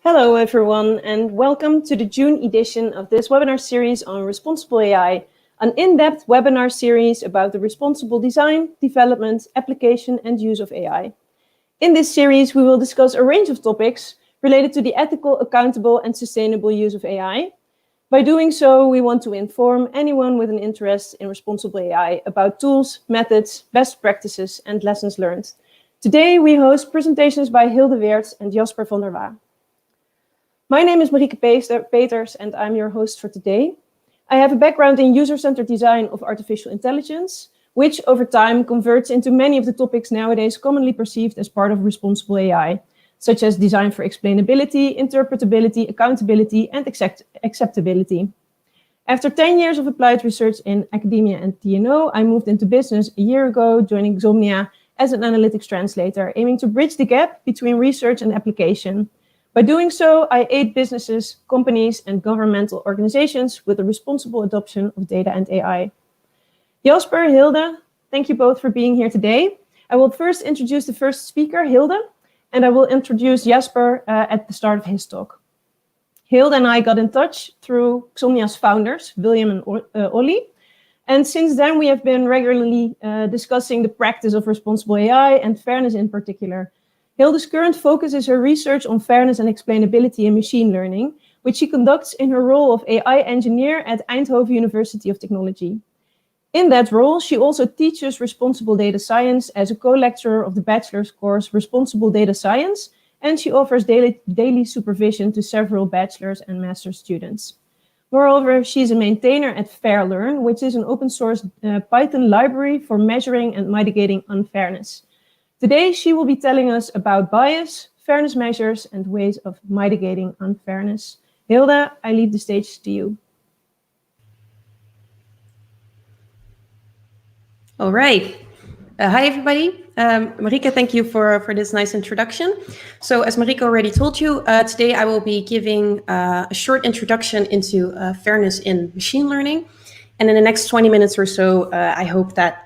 Hello everyone, and welcome to the June edition of this webinar series on responsible AI, an in-depth webinar series about the responsible design, development, application and use of AI. In this series, we will discuss a range of topics related to the ethical, accountable and sustainable use of AI. By doing so, we want to inform anyone with an interest in responsible AI about tools, methods, best practices and lessons learned. Today, we host presentations by Hilde Weerts and Jasper van der Waa. My name is Marieke Peters and I'm your host for today. I have a background in user-centered design of artificial intelligence, which over time converts into many of the topics nowadays commonly perceived as part of responsible AI, such as design for explainability, interpretability, accountability, and acceptability. After 10 years of applied research in academia and TNO, I moved into business a year ago, joining Xomnia as an analytics translator, aiming to bridge the gap between research and application. By doing so, I aid businesses, companies, and governmental organizations with the responsible adoption of data and AI. Jasper, Hilde, thank you both for being here today. I will first introduce the first speaker, Hilde, and I will introduce Jasper at the start of his talk. Hilde and I got in touch through Xomnia's founders, William and Ollie. And since then, we have been regularly discussing the practice of responsible AI and fairness in particular. Hilde's current focus is her research on fairness and explainability in machine learning, which she conducts in her role of AI engineer at Eindhoven University of Technology. In that role, she also teaches responsible data science as a co-lecturer of the bachelor's course Responsible Data Science, and she offers daily supervision to several bachelor's and master's students. Moreover, she's a maintainer at FairLearn, which is an open source Python library for measuring and mitigating unfairness. Today, she will be telling us about bias, fairness measures, and ways of mitigating unfairness. Hilde, I leave the stage to you. All right. Hi, everybody. Marieke, thank you for this nice introduction. So as Marieke already told you, today I will be giving a short introduction into fairness in machine learning. And in the next 20 minutes or so, I hope that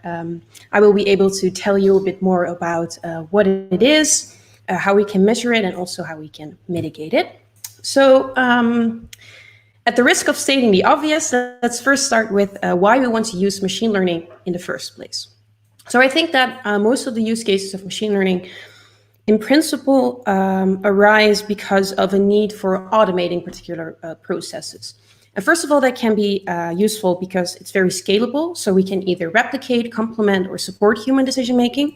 I will be able to tell you a bit more about what it is, how we can measure it, and also how we can mitigate it. So at the risk of stating the obvious, let's first start with why we want to use machine learning in the first place. So I think that most of the use cases of machine learning in principle arise because of a need for automating particular processes. And first of all, that can be useful because it's very scalable. So we can either replicate, complement, or support human decision-making.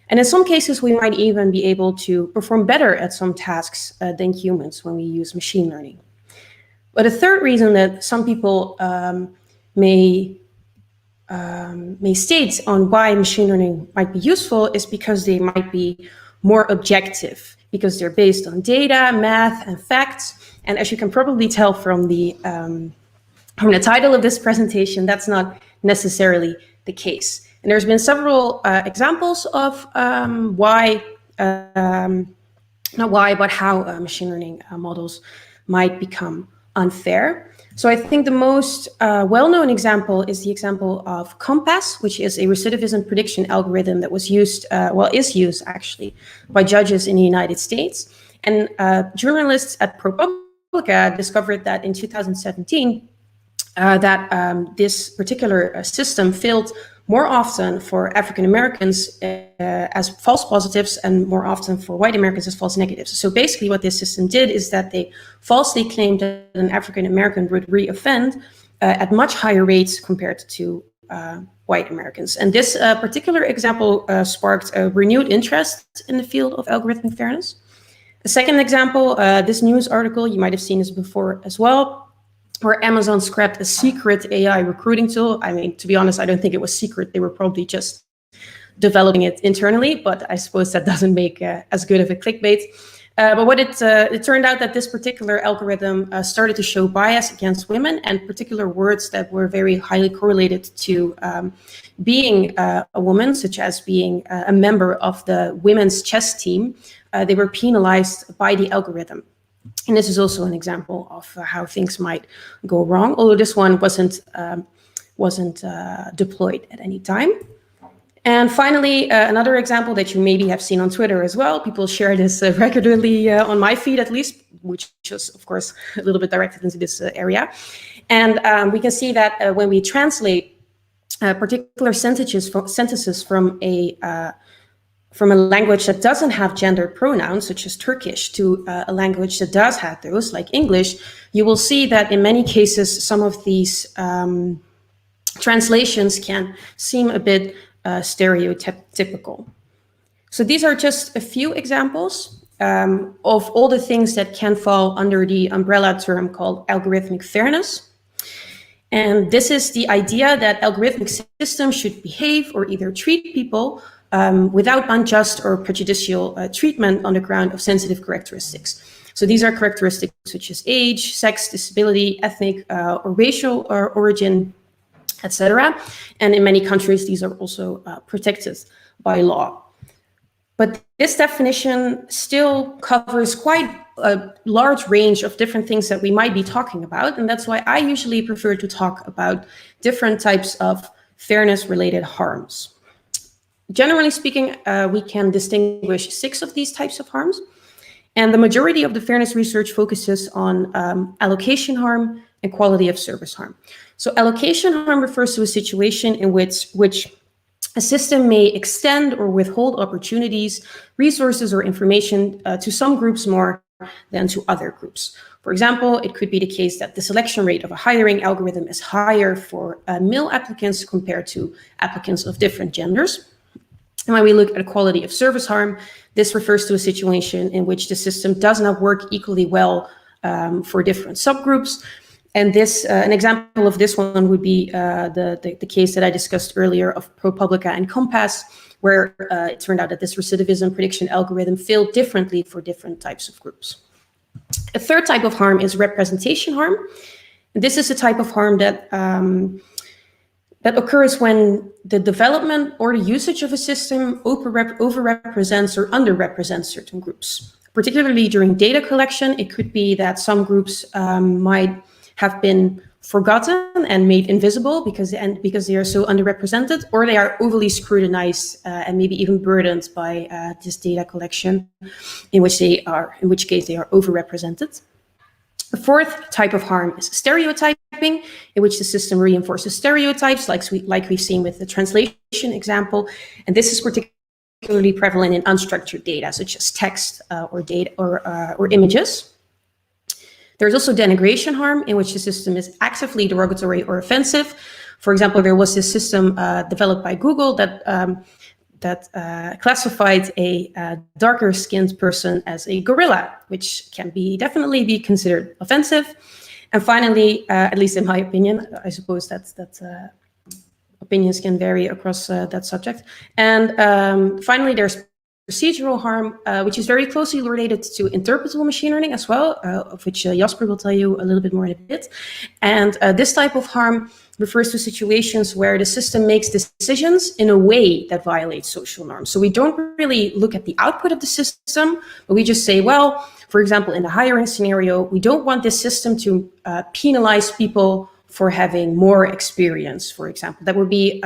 And in some cases, we might even be able to perform better at some tasks than humans when we use machine learning. But a third reason that some people may state on why machine learning might be useful is because they might be more objective, because they're based on data, math, and facts. And as you can probably tell from the title of this presentation, that's not necessarily the case. And there's been several examples of how machine learning models might become unfair. So I think the most well-known example is the example of Compass, which is a recidivism prediction algorithm that was used, is used actually by judges in the United States. And journalists at ProPublica discovered that in 2017, this particular system failed more often for African Americans as false positives and more often for white Americans as false negatives. So basically what this system did is that they falsely claimed that an African American would re-offend at much higher rates compared to white Americans. And this particular example sparked a renewed interest in the field of algorithmic fairness. A second example, this news article, you might have seen this before as well, where Amazon scrapped a secret AI recruiting tool. I mean, to be honest, I don't think it was secret. They were probably just developing it internally, but I suppose that doesn't make as good of a clickbait. But what it turned out that this particular algorithm started to show bias against women and particular words that were very highly correlated to being a woman, such as being a member of the women's chess team. They were penalized by the algorithm. And this is also an example of how things might go wrong, although this one wasn't deployed at any time. And finally, another example that you maybe have seen on Twitter as well. People share this regularly on my feed, at least, which is, of course, a little bit directed into this area. And we can see that when we translate particular sentences from a language that doesn't have gendered pronouns, such as Turkish, to a language that does have those, like English, you will see that in many cases, some of these translations can seem a bit stereotypical. So these are just a few examples of all the things that can fall under the umbrella term called algorithmic fairness. And this is the idea that algorithmic systems should behave or either treat people without unjust or prejudicial treatment on the ground of sensitive characteristics. So these are characteristics such as age, sex, disability, ethnic or racial origin, etc. And in many countries, these are also protected by law. But this definition still covers quite a large range of different things that we might be talking about. And that's why I usually prefer to talk about different types of fairness-related harms. Generally speaking, we can distinguish 6 of these types of harms. And the majority of the fairness research focuses on allocation harm and quality of service harm. So allocation harm refers to a situation in which a system may extend or withhold opportunities, resources, or information to some groups more than to other groups. For example, it could be the case that the selection rate of a hiring algorithm is higher for male applicants compared to applicants of different genders. And when we look at quality of service harm, this refers to a situation in which the system does not work equally well for different subgroups. And this, an example of this one would be the case that I discussed earlier of ProPublica and Compass, where it turned out that this recidivism prediction algorithm failed differently for different types of groups. A third type of harm is representation harm. And this is a type of harm that that occurs when the development or the usage of a system overrepresents or underrepresents certain groups. Particularly during data collection, it could be that some groups might have been forgotten and made invisible because they are so underrepresented, or they are overly scrutinized and maybe even burdened by this data collection, in which case they are overrepresented. The fourth type of harm is stereotyping, in which the system reinforces stereotypes, like we've seen with the translation example, and this is particularly prevalent in unstructured data, such as text or data or images. There's also denigration harm, in which the system is actively derogatory or offensive. For example, there was this system developed by Google that classified a darker-skinned person as a gorilla, which can definitely be considered offensive. And finally, at least in my opinion, I suppose that opinions can vary across that subject. And finally, there's procedural harm, which is very closely related to interpretable machine learning as well, of which Jasper will tell you a little bit more in a bit. And this type of harm refers to situations where the system makes decisions in a way that violates social norms. So we don't really look at the output of the system, but we just say, well, for example, in the hiring scenario, we don't want this system to penalize people for having more experience, for example. That would be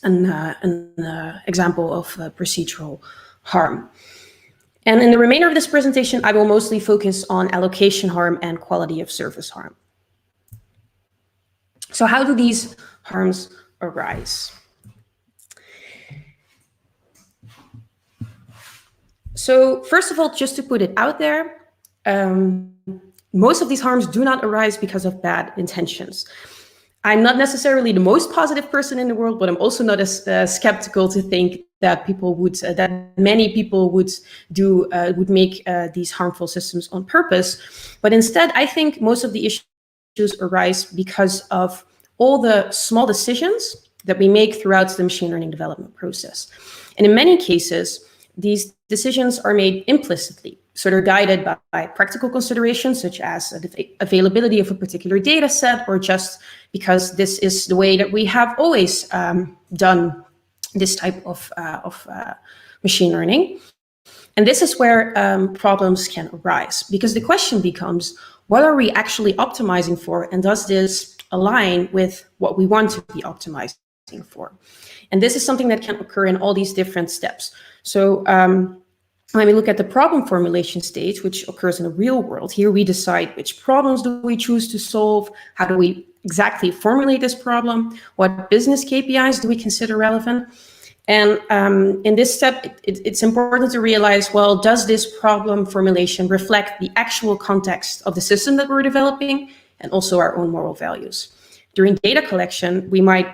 an example of procedural harm. And in the remainder of this presentation, I will mostly focus on allocation harm and quality of service harm. So how do these harms arise? So first of all, just to put it out there, most of these harms do not arise because of bad intentions. I'm not necessarily the most positive person in the world, but I'm also not as skeptical to think that many people would make these harmful systems on purpose. But instead, I think most of the issues arise because of all the small decisions that we make throughout the machine learning development process. And in many cases, these decisions are made implicitly. So they're guided by practical considerations, such as the availability of a particular data set, or just because this is the way that we have always done this type of machine learning. And this is where problems can arise, because the question becomes, what are we actually optimizing for? And does this align with what we want to be optimizing for? And this is something that can occur in all these different steps. So When we look at the problem formulation stage, which occurs in the real world, here we decide which problems do we choose to solve, how do we exactly formulate this problem, what business KPIs do we consider relevant. And in this step, it's important to realize, well, does this problem formulation reflect the actual context of the system that we're developing and also our own moral values? During data collection, we might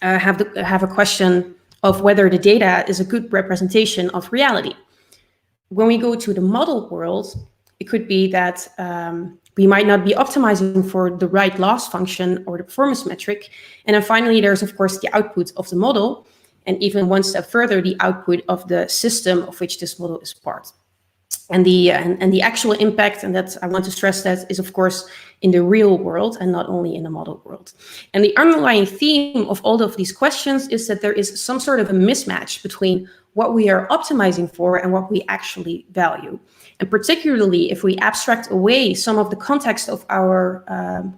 have a question of whether the data is a good representation of reality. When we go to the model world, it could be that we might not be optimizing for the right loss function or the performance metric. And then finally, there's, of course, the output of the model. And even one step further, the output of the system of which this model is part. And the actual impact, and that I want to stress that, is of course in the real world and not only in the model world. And the underlying theme of all of these questions is that there is some sort of a mismatch between what we are optimizing for and what we actually value. And particularly if we abstract away some of the context of our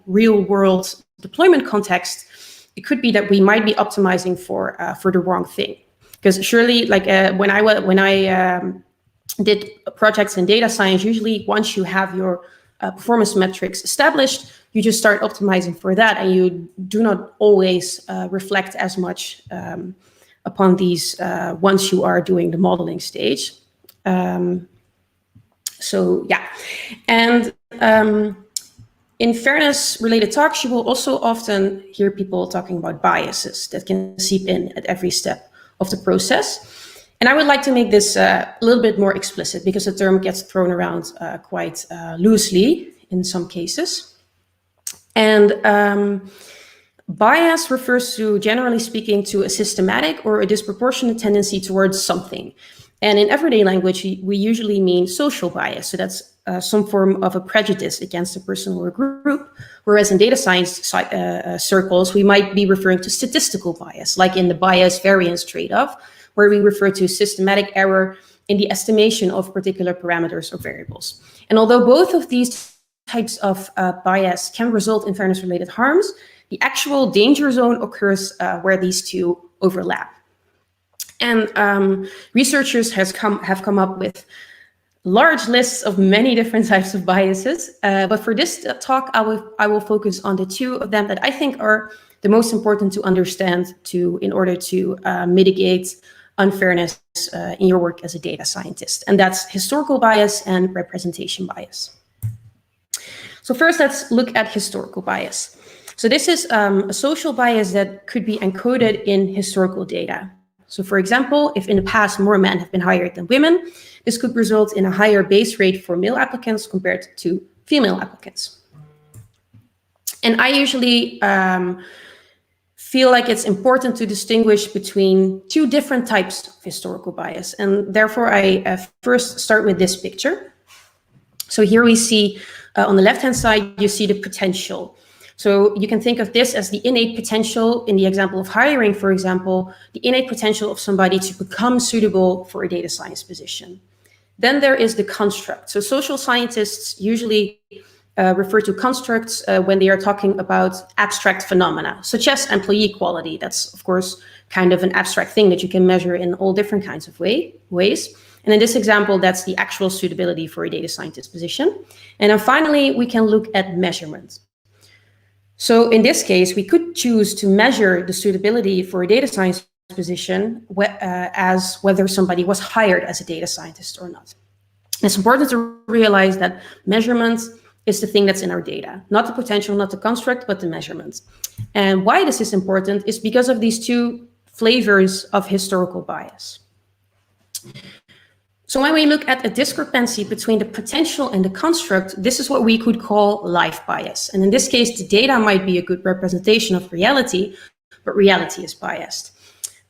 real world deployment context, it could be that we might be optimizing for the wrong thing. Because surely, like when I did projects in data science, usually once you have your performance metrics established, you just start optimizing for that, and you do not always reflect as much upon these once you are doing the modeling stage. So yeah, and in fairness-related talks, you will also often hear people talking about biases that can seep in at every step of the process. And I would like to make this a little bit more explicit because the term gets thrown around quite loosely in some cases. And bias refers to, generally speaking, to a systematic or a disproportionate tendency towards something. And in everyday language, we usually mean social bias. So that's some form of a prejudice against a person or a group. Whereas in data science circles, we might be referring to statistical bias, like in the bias variance trade-off, where we refer to systematic error in the estimation of particular parameters or variables. And although both of these types of bias can result in fairness-related harms, the actual danger zone occurs where these two overlap. And researchers have come up with large lists of many different types of biases. But for this talk, I will focus on the two of them that I think are the most important to understand in order to mitigate unfairness in your work as a data scientist. And that's historical bias and representation bias. So first, let's look at historical bias. So this is a social bias that could be encoded in historical data. So for example, if in the past more men have been hired than women, this could result in a higher base rate for male applicants compared to female applicants. And I usually feel like it's important to distinguish between two different types of historical bias. And therefore, I first start with this picture. So here we see on the left-hand side, you see the potential. So you can think of this as the innate potential in the example of hiring, for example, the innate potential of somebody to become suitable for a data science position. Then there is the construct. So social scientists usually refer to constructs when they are talking about abstract phenomena, such as employee quality. That's, of course, kind of an abstract thing that you can measure in all different kinds of ways. And in this example, that's the actual suitability for a data scientist position. And then finally, we can look at measurement. So in this case, we could choose to measure the suitability for a data science position as whether somebody was hired as a data scientist or not. It's important to realize that measurement is the thing that's in our data, not the potential, not the construct, but the measurement. And why this is important is because of these two flavors of historical bias. So when we look at a discrepancy between the potential and the construct, this is what we could call life bias. And in this case, the data might be a good representation of reality, but reality is biased.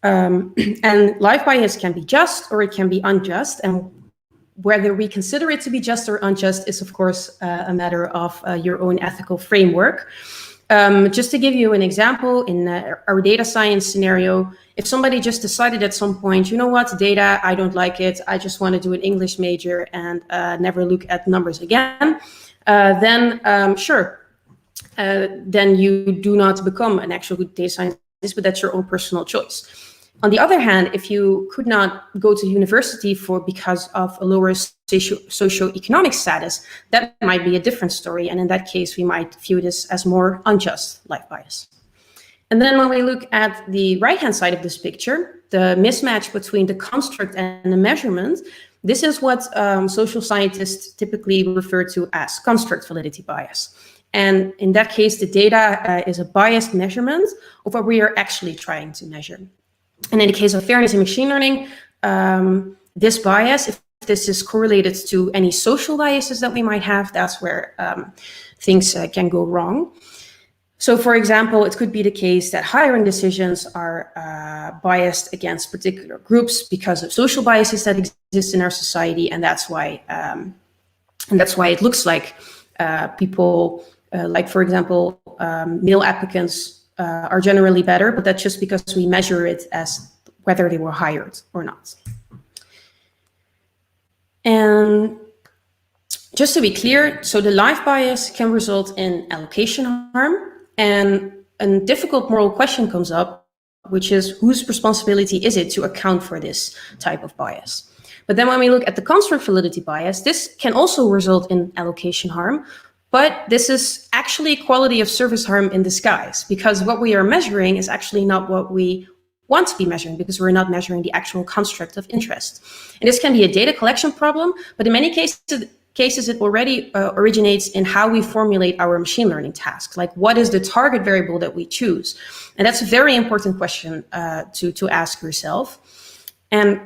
And life bias can be just or it can be unjust. And whether we consider it to be just or unjust is, of course, a matter of your own ethical framework. Just to give you an example, in our data science scenario, if somebody just decided at some point, you know what, data, I don't like it, I just want to do an English major and never look at numbers again, then sure, then you do not become an actual good data scientist, but that's your own personal choice. On the other hand, if you could not go to university because of a lower socioeconomic status, that might be a different story. And in that case, we might view this as more unjust life bias. And then when we look at the right-hand side of this picture, the mismatch between the construct and the measurement, this is what social scientists typically refer to as construct validity bias. And in that case, the data is a biased measurement of what we are actually trying to measure. And in the case of fairness in machine learning, this bias, if this is correlated to any social biases that we might have, that's where things can go wrong. So, for example, it could be the case that hiring decisions are biased against particular groups because of social biases that exist in our society, and that's why it looks like people, like for example, male applicants are generally better, but that's just because we measure it as whether they were hired or not. And just to be clear, so the life bias can result in allocation harm. And a difficult moral question comes up, which is whose responsibility is it to account for this type of bias? But then when we look at the construct validity bias, this can also result in allocation harm, but this is actually quality of service harm in disguise, because what we are measuring is actually not what we want to be measuring, because we're not measuring the actual construct of interest. And this can be a data collection problem, but in many cases it already originates in how we formulate our machine learning tasks. Like, what is the target variable that we choose? And that's a very important question to ask yourself. And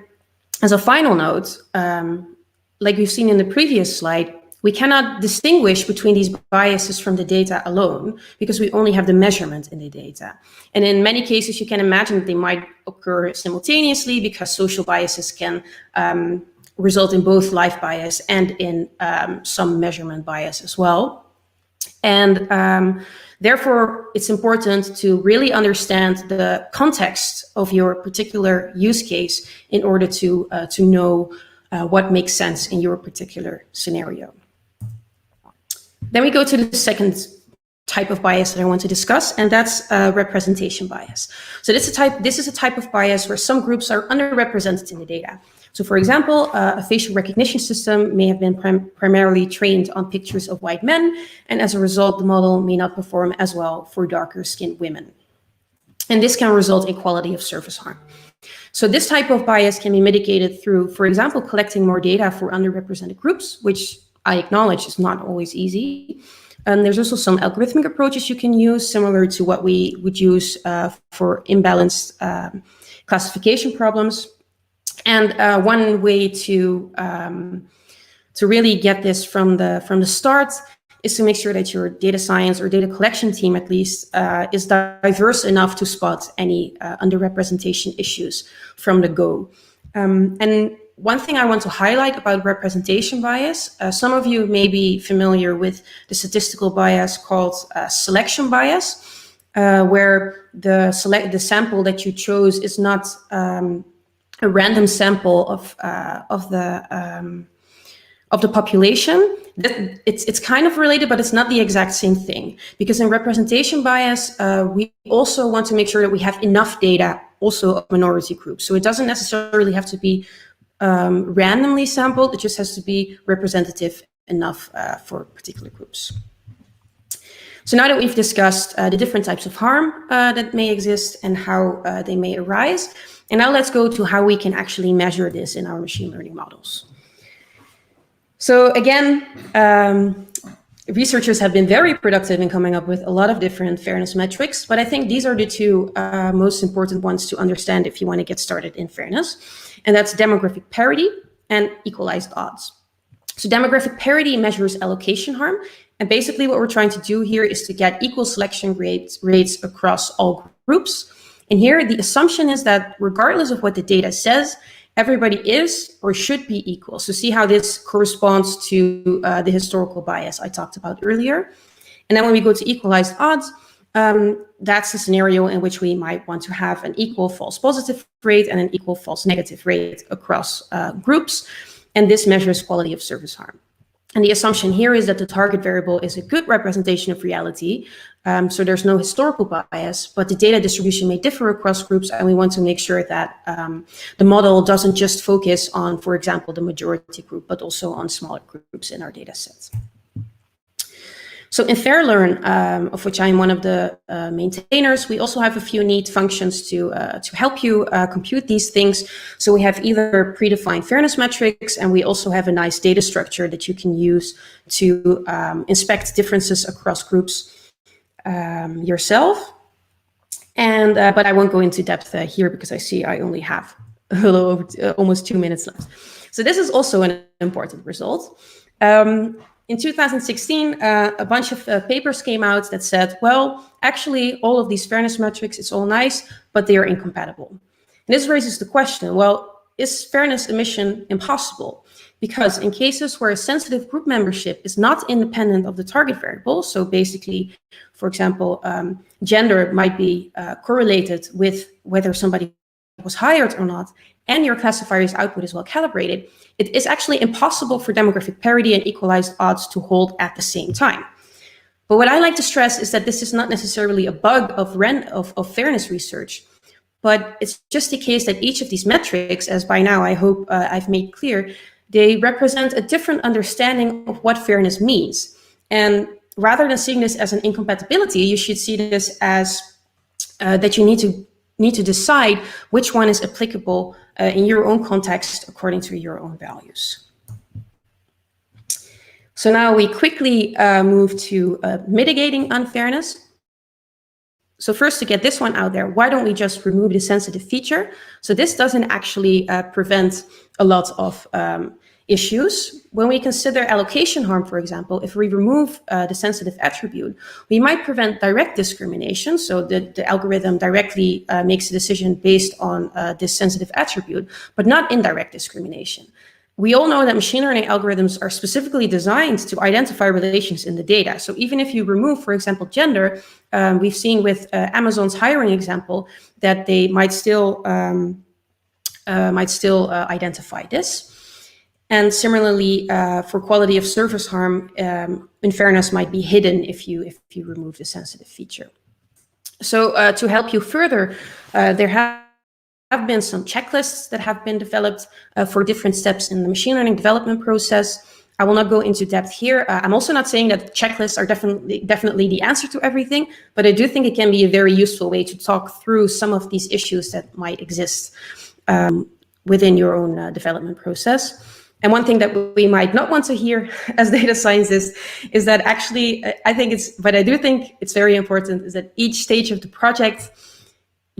as a final note, like we've seen in the previous slide, we cannot distinguish between these biases from the data alone because we only have the measurement in the data. And in many cases, you can imagine that they might occur simultaneously because social biases can result in both life bias and in some measurement bias as well. And therefore, it's important to really understand the context of your particular use case in order to know what makes sense in your particular scenario. Then we go to the second type of bias that I want to discuss, and that's representation bias. So this is a type of bias where some groups are underrepresented in the data. So for example, a facial recognition system may have been primarily trained on pictures of white men, and as a result, the model may not perform as well for darker skinned women. And this can result in quality of service harm. So this type of bias can be mitigated through, for example, collecting more data for underrepresented groups, which I acknowledge is not always easy. And there's also some algorithmic approaches you can use, similar to what we would use for imbalanced classification problems. And one way to really get this from the start is to make sure that your data science or data collection team, at least, is diverse enough to spot any underrepresentation issues from the go. And one thing I want to highlight about representation bias, some of you may be familiar with the statistical bias called selection bias, where the sample that you chose is not a random sample of the population. It's kind of related, but it's not the exact same thing. Because in representation bias, we also want to make sure that we have enough data also of minority groups. So it doesn't necessarily have to be randomly sampled. It just has to be representative enough for particular groups. So now that we've discussed the different types of harm that may exist and how they may arise, and now let's go to how we can actually measure this in our machine learning models. So again, researchers have been very productive in coming up with a lot of different fairness metrics, but I think these are the two most important ones to understand if you want to get started in fairness, and that's demographic parity and equalized odds. So demographic parity measures allocation harm, and basically what we're trying to do here is to get equal selection rates across all groups. And here the assumption is that regardless of what the data says, everybody is or should be equal. So see how this corresponds to the historical bias I talked about earlier. And then when we go to equalized odds, that's the scenario in which we might want to have an equal false positive rate and an equal false negative rate across groups. And this measures quality of service harm. And the assumption here is that the target variable is a good representation of reality. So there's no historical bias, but the data distribution may differ across groups. And we want to make sure that the model doesn't just focus on, for example, the majority group, but also on smaller groups in our data sets. So in FairLearn, of which I'm one of the maintainers, we also have a few neat functions to help you compute these things. So we have either predefined fairness metrics, and we also have a nice data structure that you can use to inspect differences across groups yourself. And but I won't go into depth here because I see I only have a little over almost 2 minutes left. So this is also an important result. In 2016, a bunch of papers came out that said, well, actually, all of these fairness metrics, it's all nice, but they are incompatible. And this raises the question, well, is fairness emission impossible? Because in cases where a sensitive group membership is not independent of the target variable, so basically, for example, gender might be correlated with whether somebody was hired or not, and your classifier's output is well calibrated, it is actually impossible for demographic parity and equalized odds to hold at the same time. But what I like to stress is that this is not necessarily a bug of fairness research, but it's just a case that each of these metrics, as by now I hope I've made clear, they represent a different understanding of what fairness means. And rather than seeing this as an incompatibility, you should see this as that you need to decide which one is applicable in your own context according to your own values. So now we quickly move to mitigating unfairness. So first, to get this one out there, why don't we just remove the sensitive feature? So this doesn't actually prevent a lot of issues. When we consider allocation harm, for example, if we remove the sensitive attribute, we might prevent direct discrimination. So the algorithm directly makes a decision based on this sensitive attribute, but not indirect discrimination. We all know that machine learning algorithms are specifically designed to identify relations in the data. So even if you remove, for example, gender, we've seen with Amazon's hiring example that they might still identify this. And similarly, for quality of service harm, unfairness might be hidden if you remove the sensitive feature. So to help you further, there have been some checklists that have been developed for different steps in the machine learning development process. I will not go into depth here. I'm also not saying that checklists are definitely the answer to everything, but I do think it can be a very useful way to talk through some of these issues that might exist within your own development process. And one thing that we might not want to hear as data scientists is that actually, I do think it's very important is that each stage of the project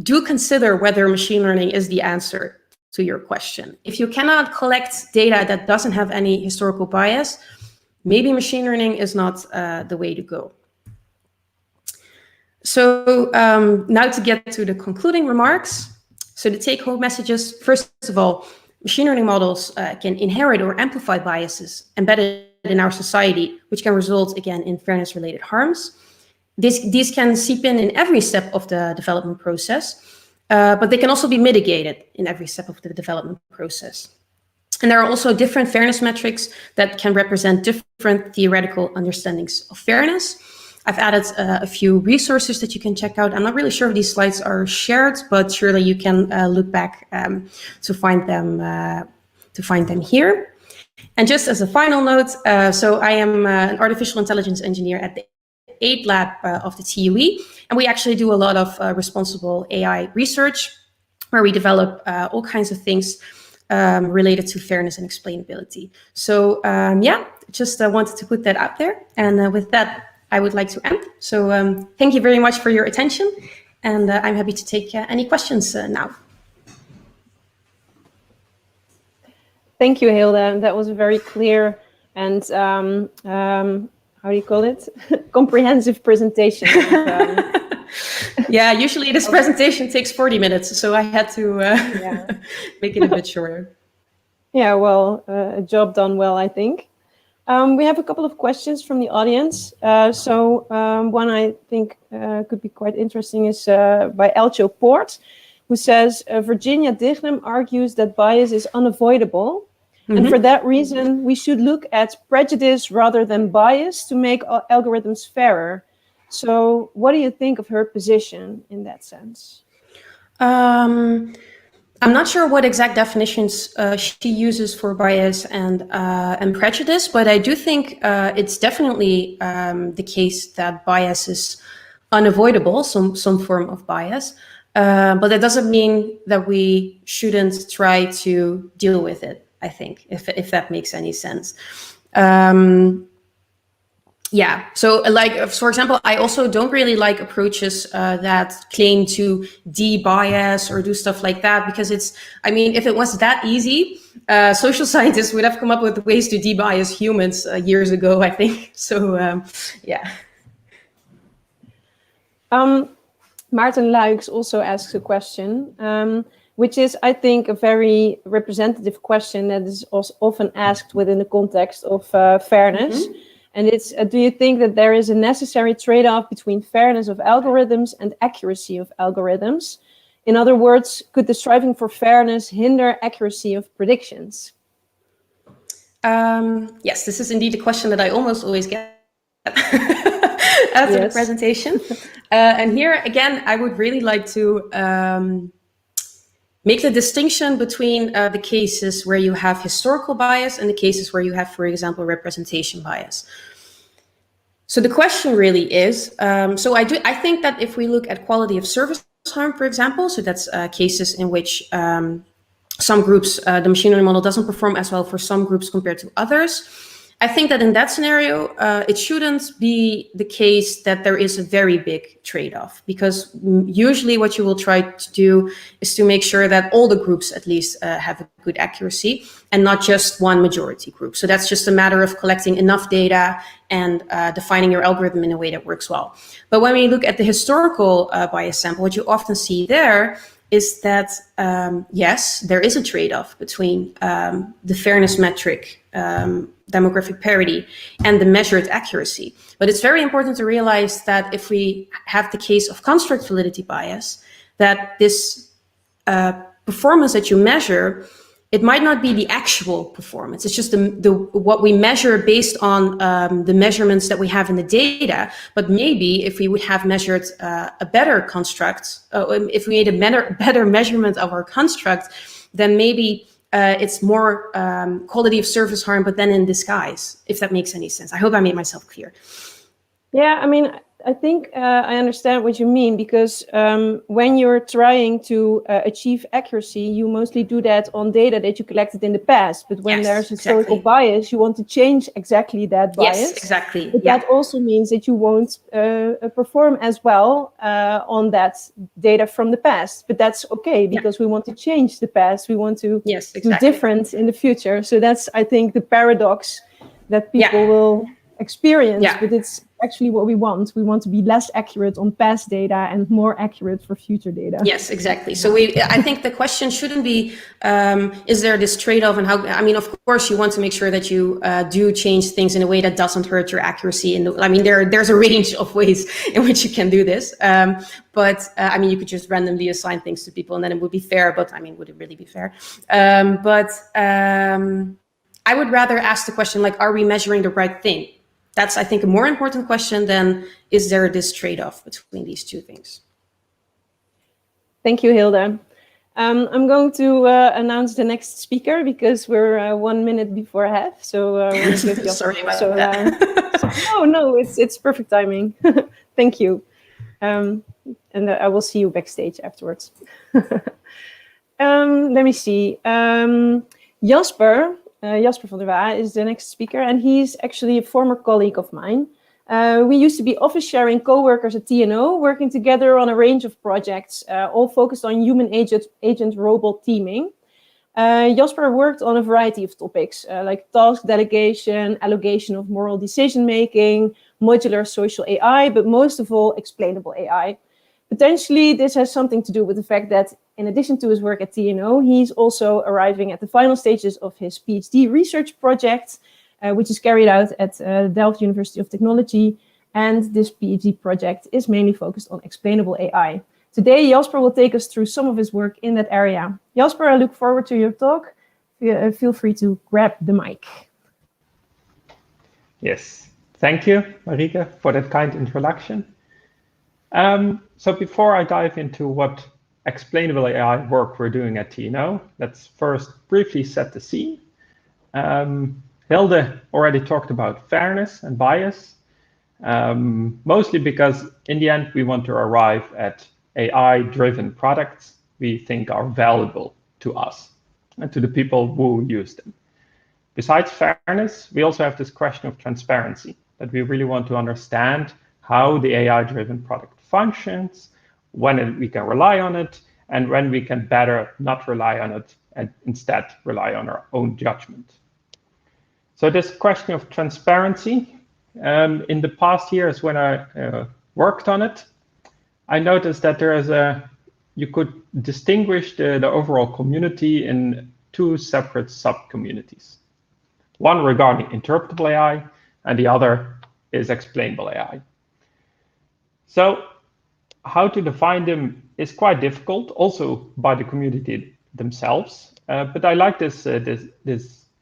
do consider whether machine learning is the answer to your question. If you cannot collect data that doesn't have any historical bias, maybe machine learning is not the way to go. So now to get to the concluding remarks. So the take-home messages, first of all, machine learning models can inherit or amplify biases embedded in our society, which can result, again, in fairness-related harms. These can seep in every step of the development process, but they can also be mitigated in every step of the development process. And there are also different fairness metrics that can represent different theoretical understandings of fairness. I've added a few resources that you can check out. I'm not really sure if these slides are shared, but surely you can look back to find them here. And just as a final note, so I am an artificial intelligence engineer at the 8 lab of the TUE, and we actually do a lot of responsible AI research, where we develop all kinds of things related to fairness and explainability. So yeah, just wanted to put that out there. And with that, I would like to end. So thank you very much for your attention, and I'm happy to take any questions now. Thank you, Hilde. That was a very clear and how do you call it? Comprehensive presentation. Yeah, usually this presentation takes 40 minutes, so I had to make it a bit shorter. Yeah, well, a job done well, I think. We have a couple of questions from the audience. One I think could be quite interesting is by Elcho Poort, who says, Virginia Dignam argues that bias is unavoidable. And for that reason, we should look at prejudice rather than bias to make algorithms fairer. So what do you think of her position in that sense? I'm not sure what exact definitions she uses for bias and prejudice, but I do think it's definitely the case that bias is unavoidable, some form of bias. But that doesn't mean that we shouldn't try to deal with it, I think, if that makes any sense. Yeah, so like, for example, I also don't really like approaches that claim to de-bias or do stuff like that, because if it was that easy, social scientists would have come up with ways to de-bias humans years ago, I think. So, yeah. Maarten Luijks also asks a question, which is, I think, a very representative question that is also often asked within the context of fairness. And it's, do you think that there is a necessary trade-off between fairness of algorithms and accuracy of algorithms? In other words, could the striving for fairness hinder accuracy of predictions? Yes, this is indeed a question that I almost always get after the presentation. And here, again, I would really like to make the distinction between the cases where you have historical bias and the cases where you have, for example, representation bias. So the question really is, I think that if we look at quality of service harm, for example, so that's cases in which some groups, the machine learning model doesn't perform as well for some groups compared to others. I think that in that scenario, it shouldn't be the case that there is a very big trade-off, because usually what you will try to do is to make sure that all the groups at least have a good accuracy and not just one majority group. So that's just a matter of collecting enough data and defining your algorithm in a way that works well. But when we look at the historical bias sample, what you often see there is that, yes, there is a trade-off between the fairness metric, demographic parity, and the measured accuracy. But it's very important to realize that if we have the case of construct validity bias, that this performance that you measure, it might not be the actual performance. It's just what we measure based on the measurements that we have in the data. But maybe if we would have measured a better construct, if we made a better measurement of our construct, then maybe it's more quality of service harm, but then in disguise, if that makes any sense. I hope I made myself clear. Yeah, I mean, I think I understand what you mean, because when you're trying to achieve accuracy, you mostly do that on data that you collected in the past. But when there's historical bias, you want to change exactly that bias. Yes, exactly. But that also means that you won't perform as well on that data from the past. But that's okay, because we want to change the past. We want to do different in the future. So that's, I think, the paradox that people will experience, but it's actually what we want. We want to be less accurate on past data and more accurate for future data. Yes, exactly. So I think the question shouldn't be, is there this trade-off, and how, I mean, of course you want to make sure that you do change things in a way that doesn't hurt your accuracy. And I mean, there's a range of ways in which you can do this. But I mean, you could just randomly assign things to people and then it would be fair, but I mean, would it really be fair? I would rather ask the question, like, are we measuring the right thing? That's, I think, a more important question than, is there this trade-off between these two things? Thank you, Hilde. I'm going to announce the next speaker, because we're 1 minute before half. So sorry about that. No, it's perfect timing. Thank you. And I will see you backstage afterwards. Let me see. Jasper van der Waa is the next speaker, and he's actually a former colleague of mine. We used to be office-sharing co-workers at TNO, working together on a range of projects, all focused on human agent-robot teaming. Jasper worked on a variety of topics, like task delegation, allocation of moral decision-making, modular social AI, but most of all, explainable AI. Potentially, this has something to do with the fact that, in addition to his work at TNO, he's also arriving at the final stages of his Ph.D. research project, which is carried out at Delft University of Technology. And this Ph.D. project is mainly focused on explainable AI. Today, Jasper will take us through some of his work in that area. Jasper, I look forward to your talk. feel free to grab the mic. Yes, thank you, Marike, for that kind introduction. So before I dive into what explainable AI work we're doing at TNO, let's first briefly set the scene. Hilde already talked about fairness and bias, mostly because in the end, we want to arrive at AI-driven products we think are valuable to us and to the people who use them. Besides fairness, we also have this question of transparency, that we really want to understand how the AI-driven product functions, when we can rely on it, and when we can better not rely on it and instead rely on our own judgment. So this question of transparency, in the past years when I worked on it, I noticed that you could distinguish the overall community in two separate sub-communities. One regarding interpretable AI, and the other is explainable AI. So how to define them is quite difficult, also by the community themselves. But I like this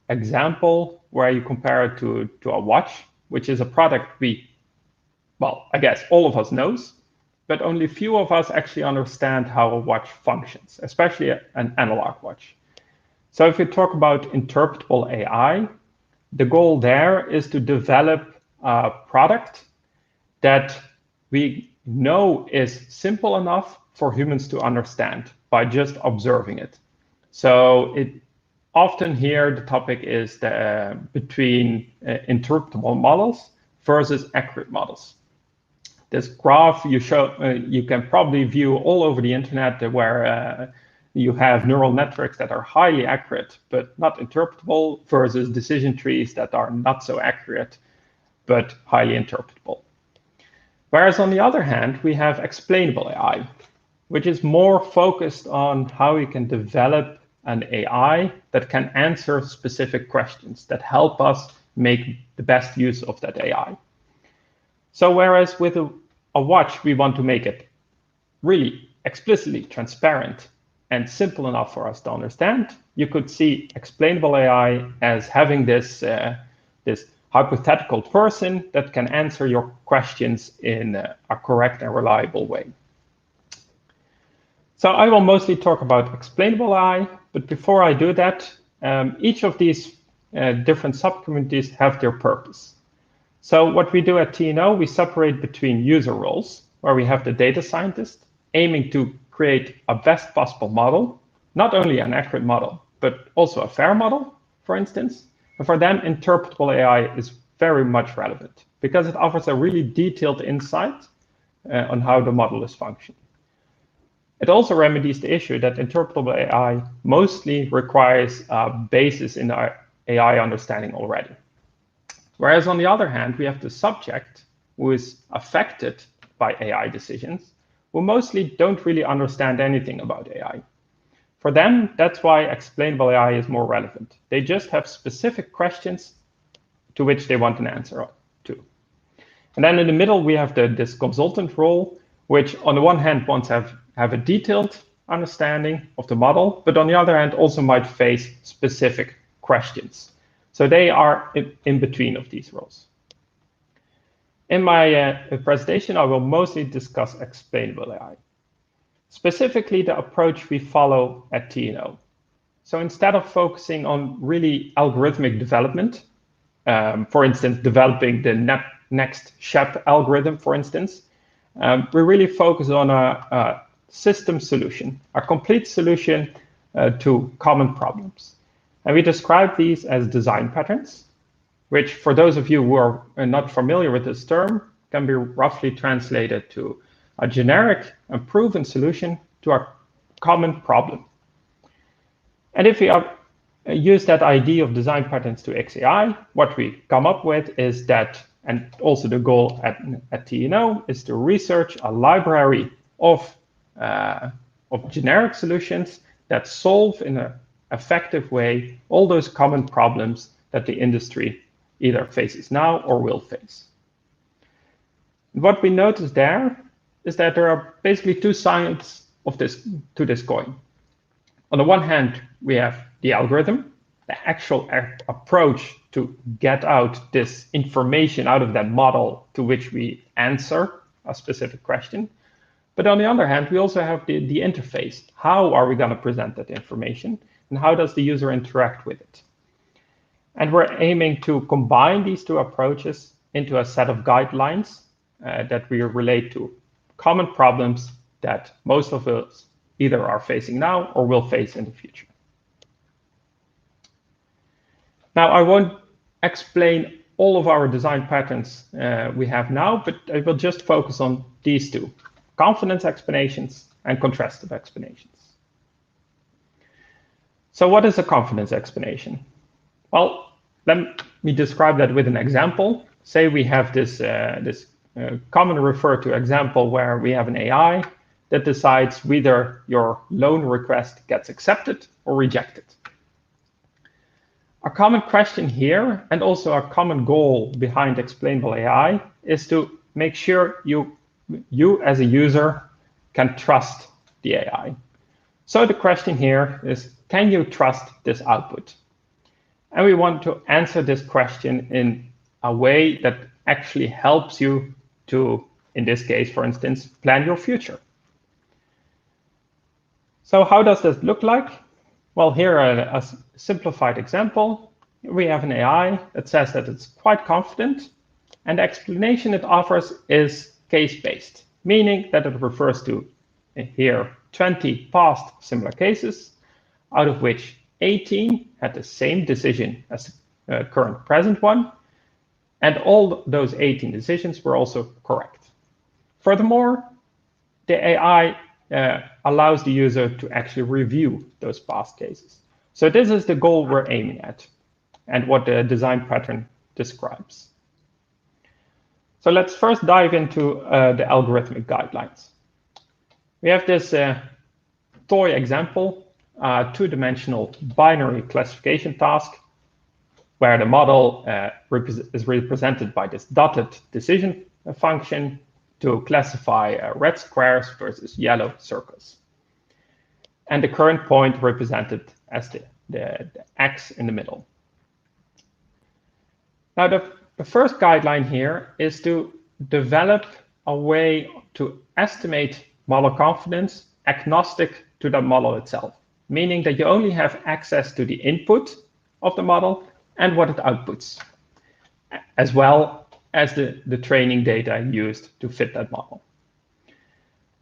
example where you compare it to a watch, which is a product I guess all of us knows, but only few of us actually understand how a watch functions, especially an analog watch. So if you talk about interpretable AI, the goal there is to develop a product that we know is simple enough for humans to understand by just observing it. So often here the topic is between interpretable models versus accurate models. This graph you can probably view all over the internet, where you have neural networks that are highly accurate but not interpretable versus decision trees that are not so accurate but highly interpretable. Whereas on the other hand, we have explainable AI, which is more focused on how we can develop an AI that can answer specific questions that help us make the best use of that AI. So whereas with a watch, we want to make it really explicitly transparent and simple enough for us to understand, you could see explainable AI as having this hypothetical person that can answer your questions in a correct and reliable way. So I will mostly talk about explainable AI, but before I do that, each of these different subcommunities have their purpose. So what we do at TNO, we separate between user roles, where we have the data scientist aiming to create a best possible model, not only an accurate model, but also a fair model, for instance. And for them, interpretable AI is very much relevant because it offers a really detailed insight on how the model is functioning. It also remedies the issue that interpretable AI mostly requires a basis in our AI understanding already. Whereas on the other hand, we have the subject who is affected by AI decisions, who mostly don't really understand anything about AI. For them, that's why explainable AI is more relevant. They just have specific questions to which they want an answer to. And then in the middle, we have this consultant role, which on the one hand wants to have a detailed understanding of the model, but on the other hand also might face specific questions. So they are in between of these roles. In my presentation, I will mostly discuss explainable AI, specifically the approach we follow at TNO. So instead of focusing on really algorithmic development, for instance, developing the next SHAP algorithm, for instance, we really focus on a system solution, a complete solution to common problems. And we describe these as design patterns, which for those of you who are not familiar with this term, can be roughly translated to a generic and proven solution to a common problem. And if we use that idea of design patterns to XAI, what we come up with is that, and also the goal at TNO, is to research a library of generic solutions that solve in an effective way all those common problems that the industry either faces now or will face. What we notice there is that there are basically two sides of this coin. On the one hand, we have the algorithm, the actual approach to get out this information out of that model to which we answer a specific question. But on the other hand, we also have the interface. How are we going to present that information? And how does the user interact with it? And we're aiming to combine these two approaches into a set of guidelines that we relate to common problems that most of us either are facing now or will face in the future. Now, I won't explain all of our design patterns we have now, but I will just focus on these two: confidence explanations and contrastive explanations. So what is a confidence explanation? Well, let me describe that with an example. Say we have this commonly referred to example where we have an AI that decides whether your loan request gets accepted or rejected. A common question here, and also a common goal behind Explainable AI, is to make sure you as a user can trust the AI. So the question here is, can you trust this output? And we want to answer this question in a way that actually helps you to, in this case, for instance, plan your future. So how does this look like? Well, here a simplified example. We have an AI that says that it's quite confident, and the explanation it offers is case-based, meaning that it refers to here 20 past similar cases, out of which 18 had the same decision as the current present one, and all those 18 decisions were also correct. Furthermore, the AI allows the user to actually review those past cases. So this is the goal we're aiming at and what the design pattern describes. So let's first dive into the algorithmic guidelines. We have this toy example, two-dimensional binary classification task, where the model is represented by this dotted decision function to classify red squares versus yellow circles. And the current point represented as the X in the middle. Now, the first guideline here is to develop a way to estimate model confidence agnostic to the model itself, meaning that you only have access to the input of the model and what it outputs, as well as the training data used to fit that model.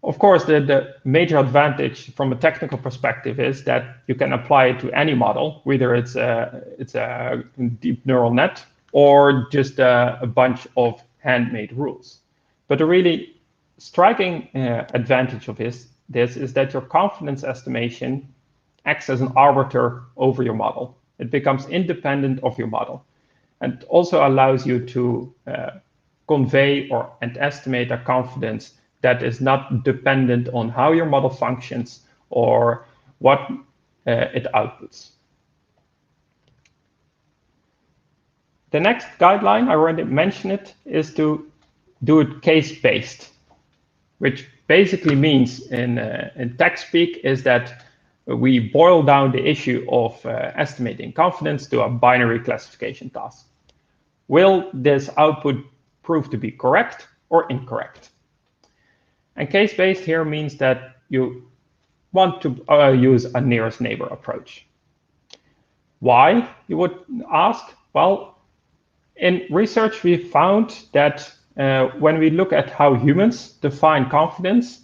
Of course, the major advantage from a technical perspective is that you can apply it to any model, whether it's a deep neural net or just a bunch of handmade rules. But the really striking advantage of this is that your confidence estimation acts as an arbiter over your model. It becomes independent of your model, and also allows you to convey and estimate a confidence that is not dependent on how your model functions or what it outputs. The next guideline, I already mentioned it, is to do it case-based, which basically means in tech speak is that we boil down the issue of estimating confidence to a binary classification task. Will this output prove to be correct or incorrect? And case-based here means that you want to use a nearest neighbor approach. Why, you would ask? Well, in research, we found that when we look at how humans define confidence,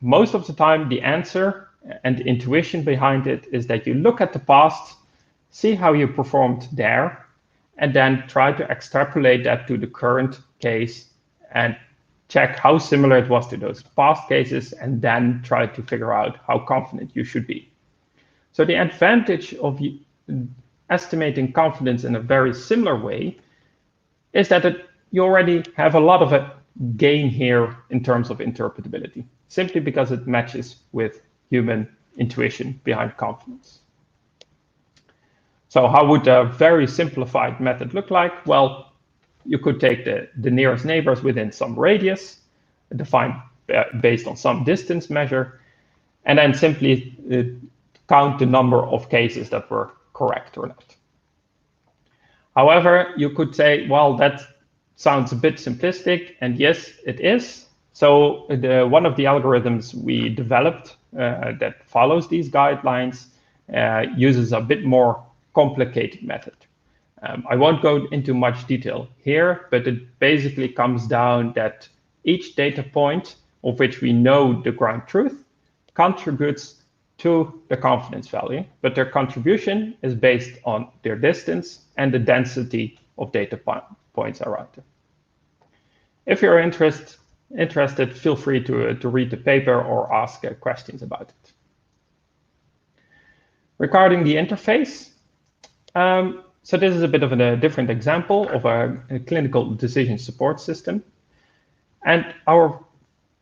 most of the time, the answer and the intuition behind it is that you look at the past, see how you performed there, and then try to extrapolate that to the current case and check how similar it was to those past cases, and then try to figure out how confident you should be. So the advantage of estimating confidence in a very similar way is that you already have a lot of a gain here in terms of interpretability, simply because it matches with human intuition behind confidence. So how would a very simplified method look like? Well, you could take the nearest neighbors within some radius, defined based on some distance measure, and then simply count the number of cases that were correct or not. However, you could say, well, that sounds a bit simplistic, and yes, it is. So one of the algorithms we developed that follows these guidelines uses a bit more complicated method. I won't go into much detail here, but it basically comes down that each data point of which we know the ground truth contributes to the confidence value, but their contribution is based on their distance and the density of data points around them. If you're interested, feel free to read the paper or ask questions about it. Regarding the interface, so this is a bit of a different example of a clinical decision support system. And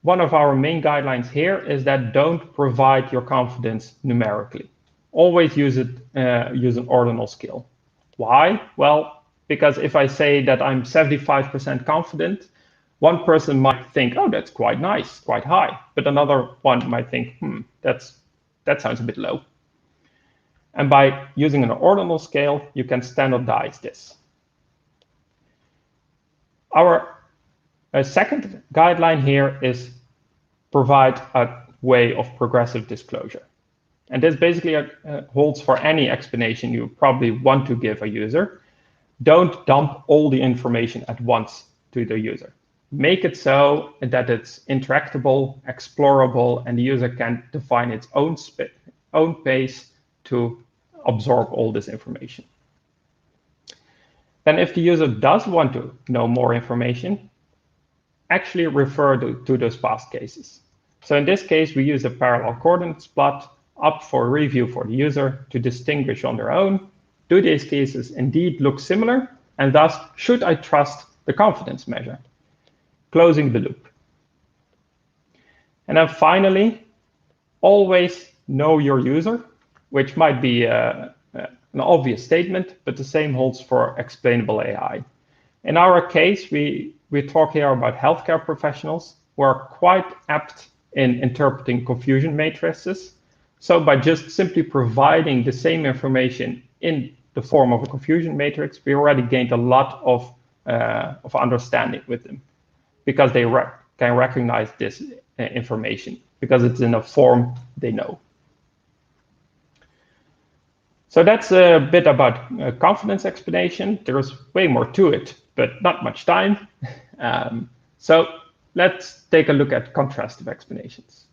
one of our main guidelines here is that don't provide your confidence numerically. Always use an ordinal scale. Why? Well, because if I say that I'm 75% confident, one person might think, oh, that's quite nice, quite high. But another one might think, that sounds a bit low. And by using an ordinal scale, you can standardize this. Our second guideline here is provide a way of progressive disclosure. And this basically holds for any explanation you probably want to give a user. Don't dump all the information at once to the user. Make it so that it's interactable, explorable, and the user can define its own pace to absorb all this information. Then if the user does want to know more information, actually refer to those past cases. So in this case, we use a parallel coordinates plot up for review for the user to distinguish on their own. Do these cases indeed look similar? And thus, should I trust the confidence measure? Closing the loop. And then finally, always know your user, which might be an obvious statement, but the same holds for explainable AI. In our case, we talk here about healthcare professionals who are quite apt in interpreting confusion matrices. So by just simply providing the same information in the form of a confusion matrix, we already gained a lot of understanding with them, because they can recognize this information, because it's in a form they know. So that's a bit about confidence explanation. There's way more to it, but not much time. So let's take a look at contrastive explanations.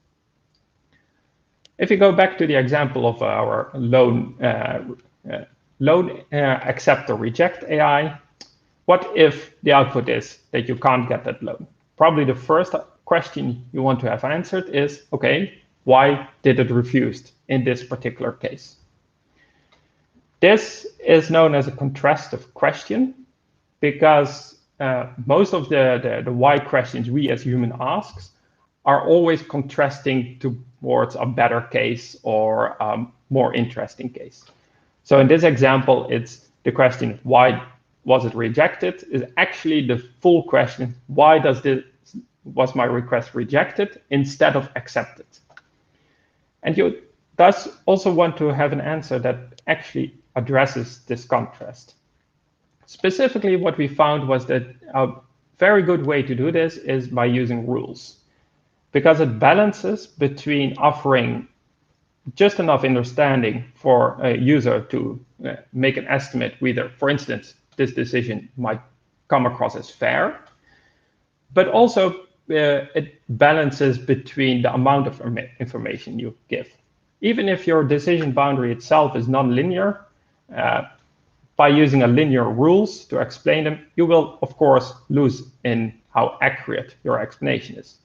If you go back to the example of our loan accept or reject AI, what if the output is that you can't get that loan? Probably the first question you want to have answered is, okay, why did it refuse in this particular case? This is known as a contrastive question because most of the why questions we as human asks are always contrasting towards a better case or a more interesting case. So in this example, it's the question, why was it rejected, is actually the full question, why was my request rejected instead of accepted? And you thus also want to have an answer that actually addresses this contrast. Specifically, what we found was that a very good way to do this is by using rules, because it balances between offering just enough understanding for a user to make an estimate whether, for instance, this decision might come across as fair, but also it balances between the amount of information you give. Even if your decision boundary itself is non-linear, by using a linear rules to explain them, you will, of course, lose in how accurate your explanation is.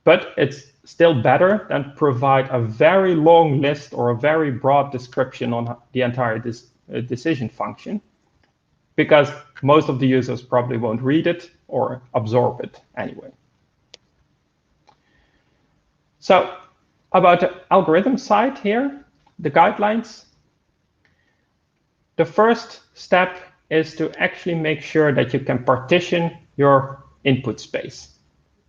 But it's still better than provide a very long list or a very broad description on the entire decision function, because most of the users probably won't read it or absorb it anyway. So about the algorithm side here, the guidelines. The first step is to actually make sure that you can partition your input space.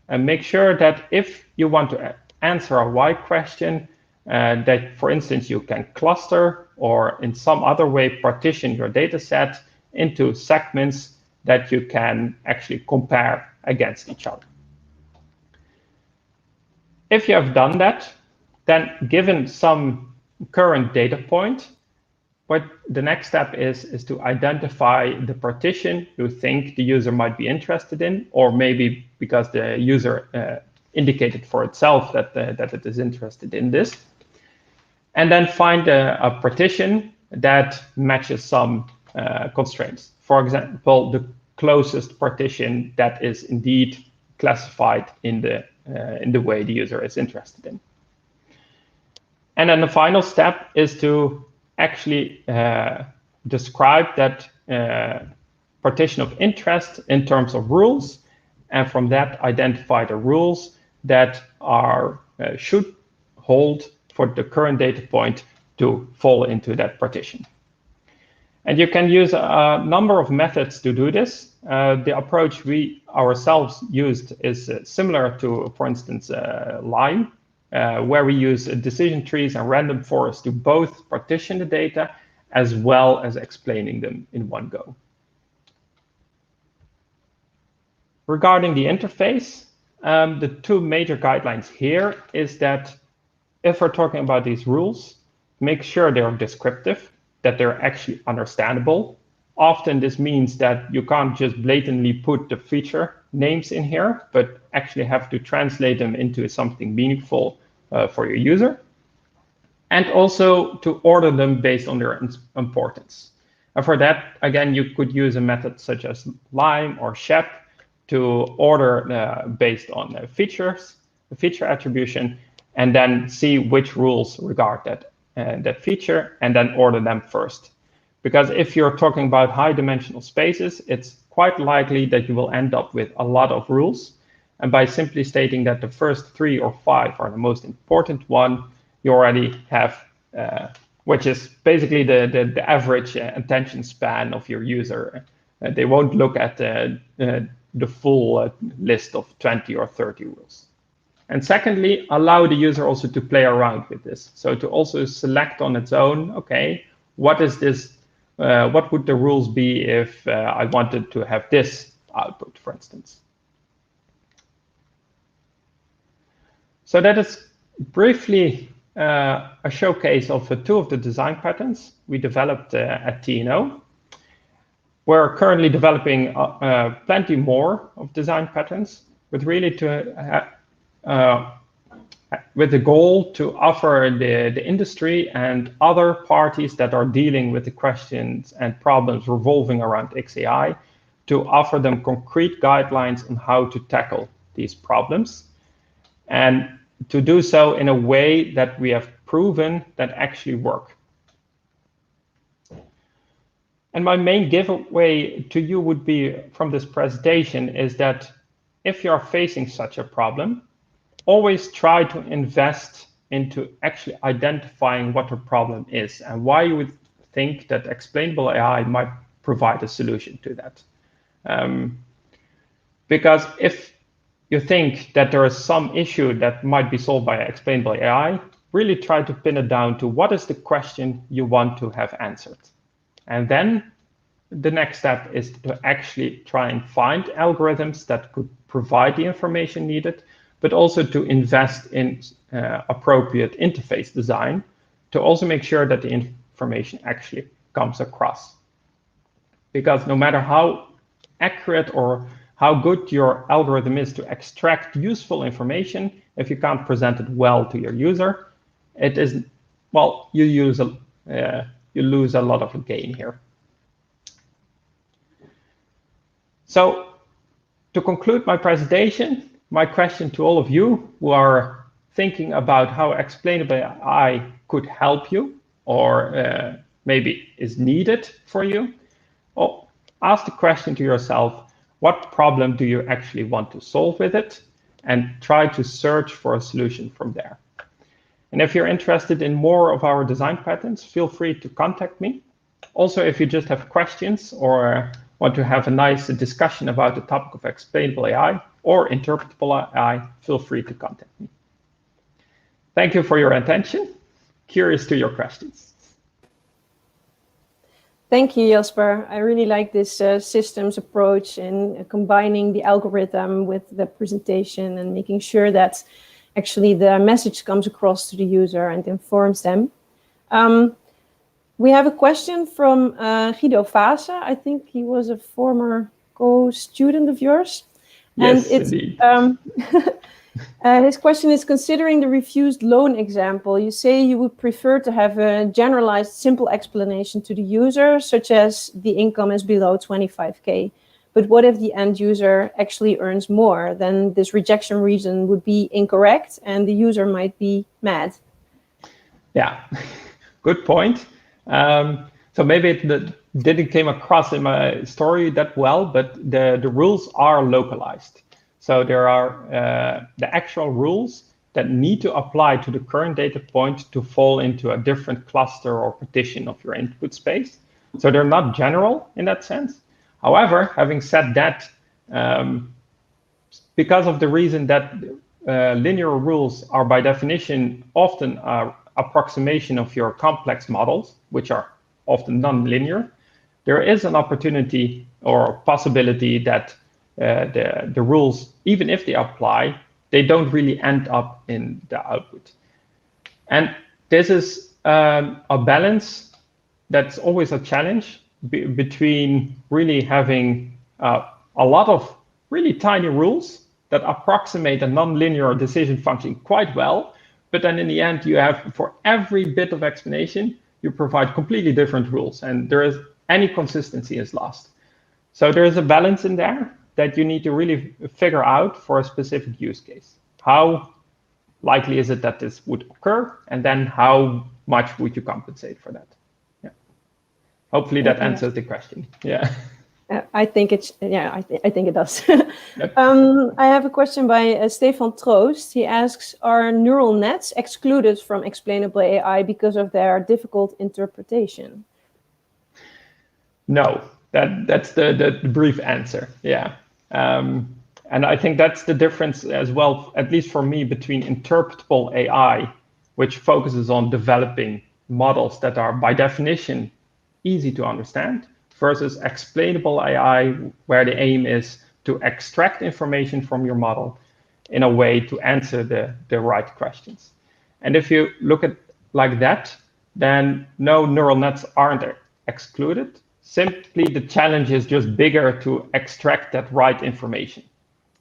And make sure that if you want to answer a why question, that, for instance, you can cluster or in some other way partition your data set into segments that you can actually compare against each other. If you have done that, then given some current data point, what the next step is to identify the partition you think the user might be interested in, or maybe because the user indicated for itself that it is interested in this. And then find a partition that matches some constraints. For example, the closest partition that is indeed classified in the way the user is interested in. And then the final step is to actually describe that partition of interest in terms of rules, and from that identify the rules that are should hold for the current data point to fall into that partition. And you can use a number of methods to do this. The approach we ourselves used is similar to, for instance, Lime, where we use decision trees and random forests to both partition the data as well as explaining them in one go. Regarding the interface, the two major guidelines here is that if we're talking about these rules, make sure they're descriptive, that they're actually understandable. Often this means that you can't just blatantly put the feature names in here, but actually have to translate them into something meaningful for your user. And also to order them based on their importance. And for that, again, you could use a method such as Lime or Shep to order based on features, the feature attribution, and then see which rules regard that feature and then order them first. Because if you're talking about high dimensional spaces, it's quite likely that you will end up with a lot of rules. And by simply stating that the first 3 or 5 are the most important one, you already have, which is basically the average attention span of your user. They won't look at the full list of 20 or 30 rules. And secondly, allow the user also to play around with this. So to also select on its own, okay, what is this? What would the rules be if I wanted to have this output, for instance? So that is briefly a showcase of two of the design patterns we developed at TNO. We're currently developing plenty more of design patterns, but really to with the goal to offer the industry and other parties that are dealing with the questions and problems revolving around XAI to offer them concrete guidelines on how to tackle these problems, and to do so in a way that we have proven that actually work. And my main giveaway to you would be from this presentation is that if you are facing such a problem, always try to invest into actually identifying what the problem is and why you would think that explainable AI might provide a solution to that. Because if you think that there is some issue that might be solved by explainable AI, really try to pin it down to what is the question you want to have answered. And then the next step is to actually try and find algorithms that could provide the information needed, but also to invest in appropriate interface design to also make sure that the information actually comes across. Because no matter how accurate or how good your algorithm is to extract useful information, if you can't present it well to your user, it is, well, you lose a lot of gain here. So to conclude my presentation, my question to all of you who are thinking about how explainable AI could help you or maybe is needed for you, well, ask the question to yourself, what problem do you actually want to solve with it? And try to search for a solution from there. And if you're interested in more of our design patterns, feel free to contact me. Also, if you just have questions or want to have a nice discussion about the topic of explainable AI or interpretable AI, feel free to contact me. Thank you for your attention. curious to your questions. Thank you, Jasper. I really like this systems approach in combining the algorithm with the presentation and making sure that actually the message comes across to the user and informs them. We have a question from Guido Vase. I think he was a former co-student of yours. Yes, and it's, indeed. His question is, considering the refused loan example, you say you would prefer to have a generalized, simple explanation to the user, such as the income is below 25K. But what if the end user actually earns more? Then this rejection reason would be incorrect and the user might be mad. Yeah, good point. So maybe it didn't came across in my story that well, but the rules are localized. So there are the actual rules that need to apply to the current data point to fall into a different cluster or partition of your input space. So they're not general in that sense. However, having said that, because of the reason that linear rules are by definition often an approximation of your complex models, which are often non-linear, there is an opportunity or possibility that the rules, even if they apply, they don't really end up in the output. And this is a balance that's always a challenge between really having a lot of really tiny rules that approximate a nonlinear decision function quite well, but then in the end you have, for every bit of explanation, you provide completely different rules, and there is any consistency is lost. So there is a balance in there that you need to really figure out for a specific use case. How likely is it that this would occur, and then how much would you compensate for that? Yeah. Hopefully that answers the question. Yeah. I think it's, yeah, I think it does. Yep. I have a question by Stefan Troost. He asks, are neural nets excluded from explainable AI because of their difficult interpretation? No, that's the brief answer. Yeah. And I think that's the difference as well, at least for me, between interpretable AI, which focuses on developing models that are by definition easy to understand, versus explainable AI, where the aim is to extract information from your model in a way to answer the right questions. And if you look at like that, then no, neural nets aren't excluded. Simply the challenge is just bigger to extract that right information.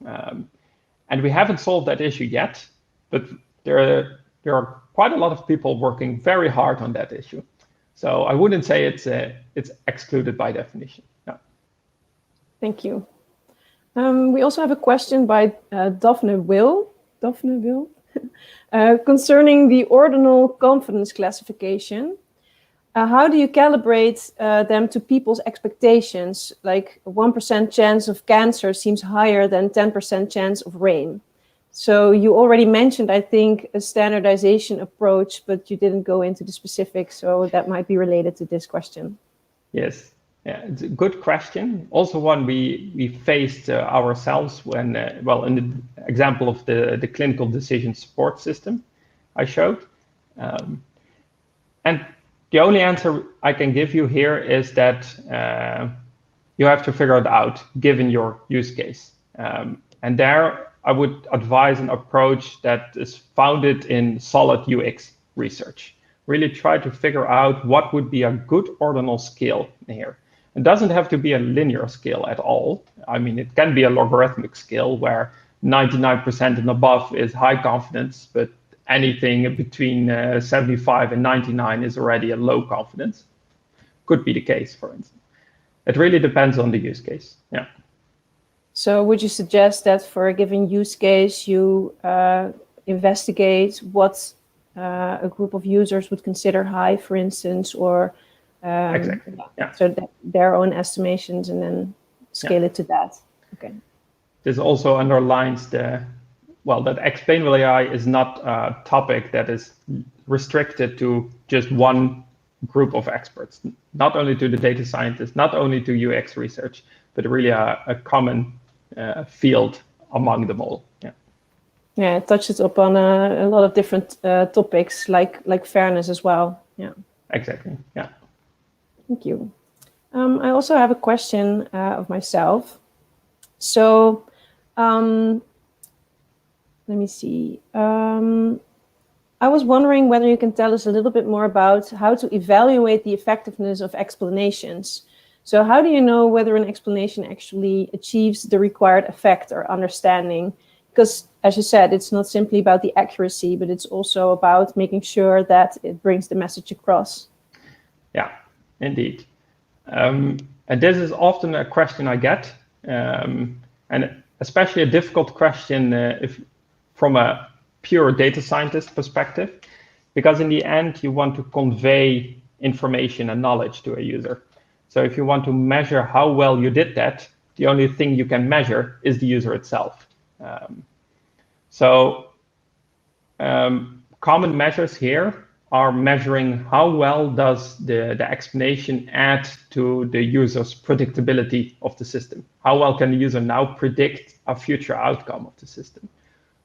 And we haven't solved that issue yet, but there are quite a lot of people working very hard on that issue. So I wouldn't say it's excluded by definition. No. Thank you. We also have a question by Daphne Will, concerning the ordinal confidence classification. How do you calibrate them to people's expectations? Like 1% chance of cancer seems higher than 10% chance of rain. So you already mentioned, I think, a standardization approach, but you didn't go into the specifics. So that might be related to this question. Yes, yeah, it's a good question. Also one we faced ourselves when, well, in the example of the clinical decision support system I showed. And the only answer I can give you here is that you have to figure it out given your use case. And there I would advise an approach that is founded in solid UX research. Really try to figure out what would be a good ordinal scale here. It doesn't have to be a linear scale at all. I mean, it can be a logarithmic scale where 99% and above is high confidence, but anything between 75 and 99 is already a low confidence. Could be the case, for instance. It really depends on the use case. Yeah. So would you suggest that for a given use case, you investigate what a group of users would consider high, for instance, or Exactly. Yeah. So that their own estimations and then scale it to that? Okay. This also underlines that explainable AI is not a topic that is restricted to just one group of experts, not only to the data scientists, not only to UX research, but really a common field among them all. Yeah. Yeah, it touches upon a lot of different topics like fairness as well. Yeah. Exactly. Yeah. Thank you. I also have a question of myself. So let me see. I was wondering whether you can tell us a little bit more about how to evaluate the effectiveness of explanations. So how do you know whether an explanation actually achieves the required effect or understanding? Because, as you said, it's not simply about the accuracy, but it's also about making sure that it brings the message across. Yeah, indeed. And this is often a question I get, and especially a difficult question if from a pure data scientist perspective, because in the end, you want to convey information and knowledge to a user. So if you want to measure how well you did that, the only thing you can measure is the user itself. Common measures here are measuring how well does the explanation add to the user's predictability of the system. How well can the user now predict a future outcome of the system?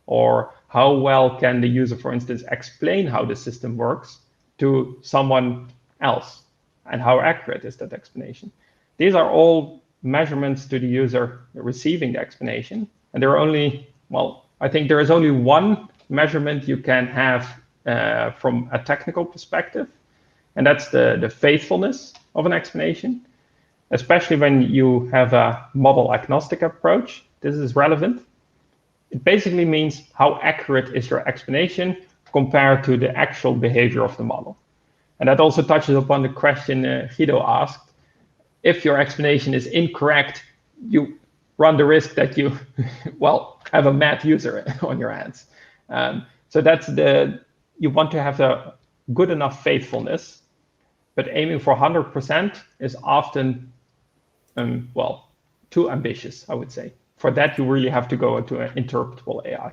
Or how well can the user, for instance, explain how the system works to someone else? And how accurate is that explanation? These are all measurements to the user receiving the explanation. And there are only, well, I think there is only one measurement you can have from a technical perspective, and that's the faithfulness of an explanation, especially when you have a model agnostic approach. This is relevant. It basically means how accurate is your explanation compared to the actual behavior of the model. And that also touches upon the question Guido asked. If your explanation is incorrect, you run the risk that you, well, have a mad user on your hands. So that's you want to have a good enough faithfulness, but aiming for 100% is often, well, too ambitious, I would say. For that, you really have to go into an interpretable AI.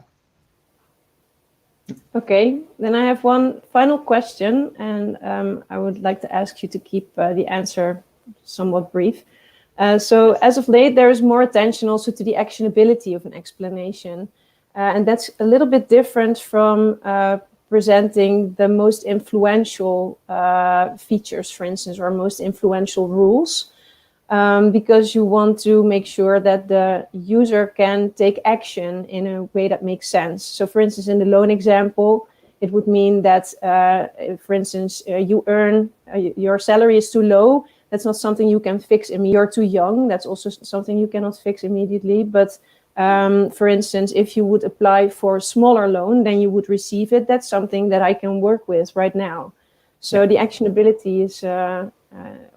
Okay, then I have one final question, and I would like to ask you to keep the answer somewhat brief. So as of late, there is more attention also to the actionability of an explanation. And that's a little bit different from presenting the most influential features, for instance, or most influential rules, because you want to make sure that the user can take action in a way that makes sense. So for instance, in the loan example, it would mean that, for instance, you earn, your salary is too low. That's not something you can fix immediately. You're too young. That's also something you cannot fix immediately. But for instance, if you would apply for a smaller loan, then you would receive it. That's something that I can work with right now. So the actionability is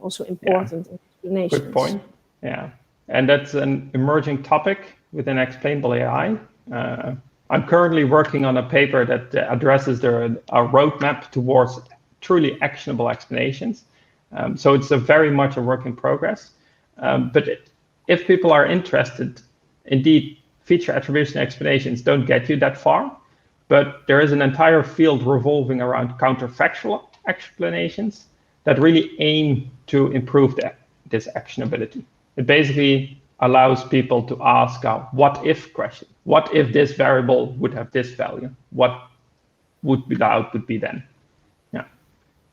also important in explanations. Good point. Yeah. And that's an emerging topic within Explainable AI. I'm currently working on a paper that addresses a roadmap towards truly actionable explanations. So it's very much a work in progress. But if people are interested, indeed, feature attribution explanations don't get you that far. But there is an entire field revolving around counterfactual explanations that really aim to improve this actionability. It basically allows people to ask a what if question. What if this variable would have this value? What would be the output be then? Yeah.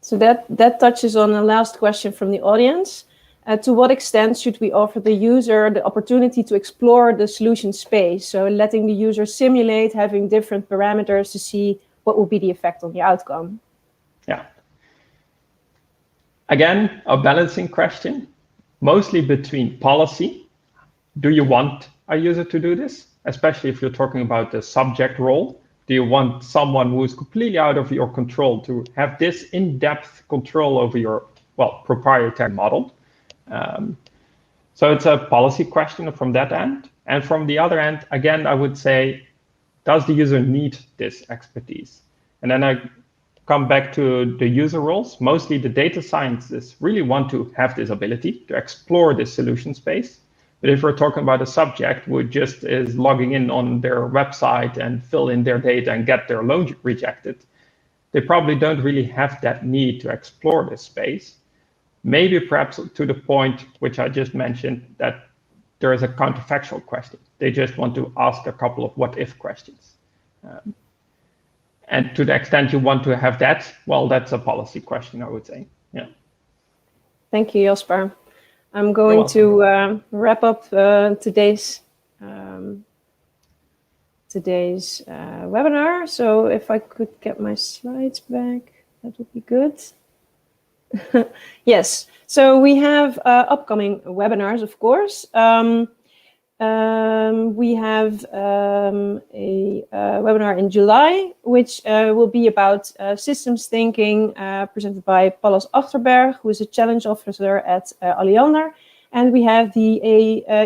So that touches on the last question from the audience. To what extent should we offer the user the opportunity to explore the solution space? So letting the user simulate, having different parameters to see what will be the effect on the outcome. Yeah. Again, a balancing question, mostly between policy. Do you want a user to do this? Especially if you're talking about the subject role. Do you want someone who is completely out of your control to have this in-depth control over your, well, proprietary model? So it's a policy question from that end. And from the other end, again, I would say, does the user need this expertise? And then I come back to the user roles. Mostly the data scientists really want to have this ability to explore this solution space. But if we're talking about a subject who just is logging in on their website and fill in their data and get their loan rejected, they probably don't really have that need to explore this space. Maybe perhaps to the point which I just mentioned, that there is a counterfactual question. They just want to ask a couple of what if questions. And to the extent you want to have that, well, that's a policy question, I would say. Yeah. Thank you, Jasper. I'm going to wrap up today's webinar. So if I could get my slides back, that would be good. Yes, so we have upcoming webinars, of course. We have a webinar in July, which will be about systems thinking, presented by Paulus Achterberg, who is a challenge officer at Alliander. And we have the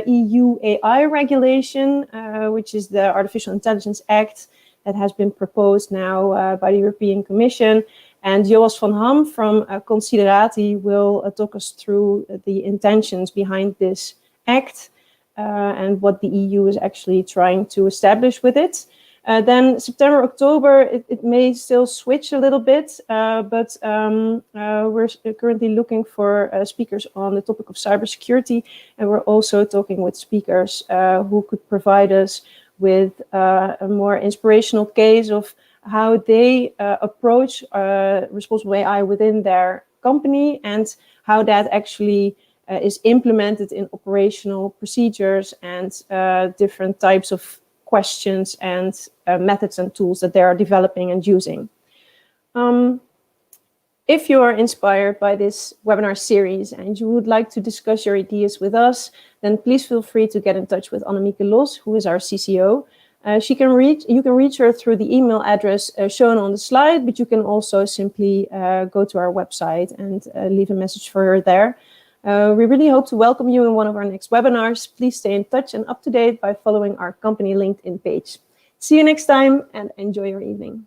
EU AI regulation, which is the Artificial Intelligence Act that has been proposed now by the European Commission. And Joas van Ham from Considerati will talk us through the intentions behind this act. And what the EU is actually trying to establish with it. Then September, October, it may still switch a little bit, but we're currently looking for speakers on the topic of cybersecurity, and we're also talking with speakers who could provide us with a more inspirational case of how they approach responsible AI within their company and how that actually is implemented in operational procedures and different types of questions and methods and tools that they are developing and using. If you are inspired by this webinar series and you would like to discuss your ideas with us, then please feel free to get in touch with Annemieke Los, who is our CCO. You can reach her through the email address shown on the slide, but you can also simply go to our website and leave a message for her there. We really hope to welcome you in one of our next webinars. Please stay in touch and up to date by following our company LinkedIn page. See you next time and enjoy your evening.